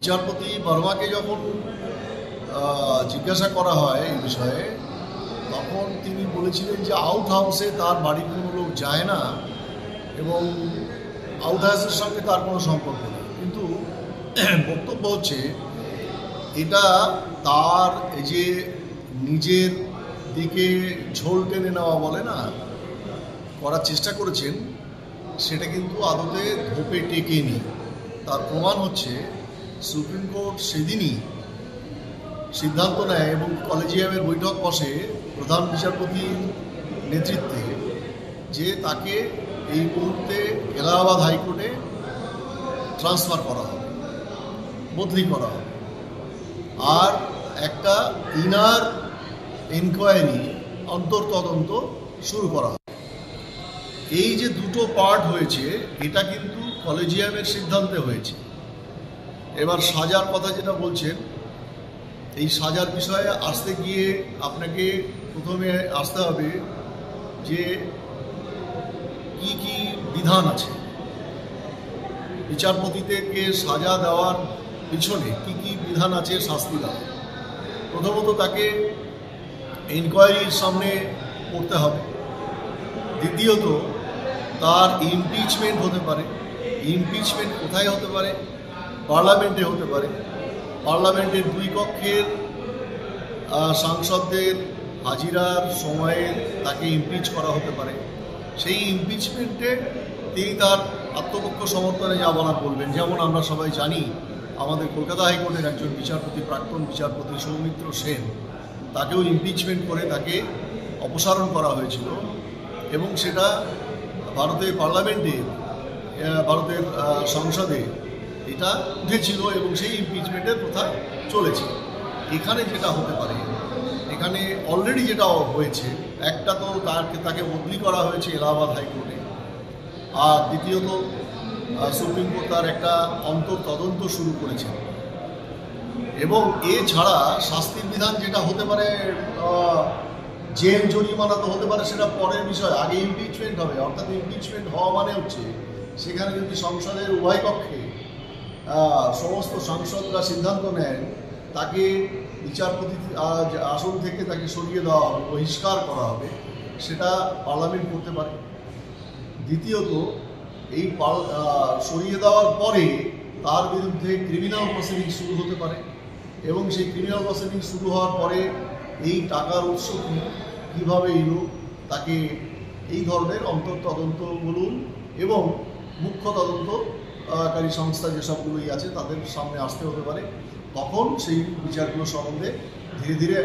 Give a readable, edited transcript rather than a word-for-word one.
বিচারপতি বর্মাকে যখন জিজ্ঞাসা করা হয় এই বিষয়ে, তখন তিনি বলেছিলেন যে আউট হাউসে তার বাড়ির কোনো লোক যায় না এবং আউট হাউসের সঙ্গে তার কোনো সম্পর্ক নেই। কিন্তু বক্তব্য হচ্ছে এটা তার এই যে নিজের দিকে ঝোল টেনে নেওয়া বলে না, করার চেষ্টা করেছেন, সেটা কিন্তু আদতে ধোপে টেকেনি। তার প্রমাণ হচ্ছে সুপ্রিম কোর্ট সেদিনই সিদ্ধান্ত নেয় এবং কলেজিয়ামের বৈঠক বসে প্রধান বিচারপতির নেতৃত্বে যে তাকে এই মুহূর্তে এলাহাবাদ হাইকোর্টে ট্রান্সফার করা হবে, বদলি করা হবে, আর একটা ইনার এনকোয়ারি অন্তর্তদন্ত শুরু করা হবে। এই যে দুটো পার্ট হয়েছে, এটা কিন্তু কলেজিয়ামের সিদ্ধান্তে হয়েছে। এবার সাজার কথা যেটা বলছেন, এই সাজার বিষয়ে আসতে গিয়ে আপনাকে প্রথমে আসতে হবে যে কি কি বিধান আছে, বিচারপতিদেরকে সাজা দেওয়ার পিছনে কি কি বিধান আছে শাস্তি দেওয়া। প্রথমত তাকে ইনকোয়ারির সামনে পড়তে হবে। দ্বিতীয়ত তার ইমপিচমেন্ট হতে পারে। ইমপিচমেন্ট কোথায় হতে পারে? পার্লামেন্টে হতে পারে। পার্লামেন্টের দুই কক্ষের সাংসদদের হাজিরার সময়ে তাকে ইমপিচ করা হতে পারে। সেই ইমপিচমেন্টে তিনি তার আত্মপক্ষ সমর্থনে যা বলার বলবেন। যেমন আমরা সবাই জানি, আমাদের কলকাতা হাইকোর্টের একজন বিচারপতি, প্রাক্তন বিচারপতি সৌমিত্র সেন, তাকেও ইমপিচমেন্ট করে তাকে অপসারণ করা হয়েছিল এবং সেটা ভারতের পার্লামেন্টে, ভারতের সংসদে এটা উঠেছিল এবং সেই ইমপিচমেন্টের প্রথা চলেছে। এখানে যেটা হতে পারে, এখানে অলরেডি যেটা হয়েছে, একটা তো তাকে বদলি করা হয়েছে এলাহাবাদ হাইকোর্টে, আর দ্বিতীয়ত সুপ্রিম কোর্ট তার একটা অন্তর্তদন্ত শুরু করেছে। এবং এছাড়া শাস্তির বিধান যেটা হতে পারে, জেল জরিমানা তো হতে পারে, সেটা পরের বিষয়। আগে ইমপিচমেন্ট হবে, অর্থাৎ ইমপিচমেন্ট হওয়া মানে হচ্ছে সেখানে যদি সংসদের উভয় কক্ষে সমস্ত সাংসদরা সিদ্ধান্ত নেন তাকে বিচারপতি আসন থেকে তাকে সরিয়ে দেওয়া হবে, বহিষ্কার করা হবে, সেটা পার্লামেন্ট করতে পারে। দ্বিতীয়ত এই সরিয়ে দেওয়ার পরে তার বিরুদ্ধে ক্রিমিনাল প্রসিডিং শুরু হতে পারে এবং সেই ক্রিমিনাল প্রসিডিং শুরু হওয়ার পরে এই টাকার উৎস কীভাবে এলো, তাকে এই ধরনের অন্তর্তদন্ত বলুন এবং মুখ্য তদন্তকারী সংস্থা যেসবগুলোই আছে তাদের সামনে আসতে হতে পারে। তখন সেই বিচারগুলো সম্বন্ধে ধীরে ধীরে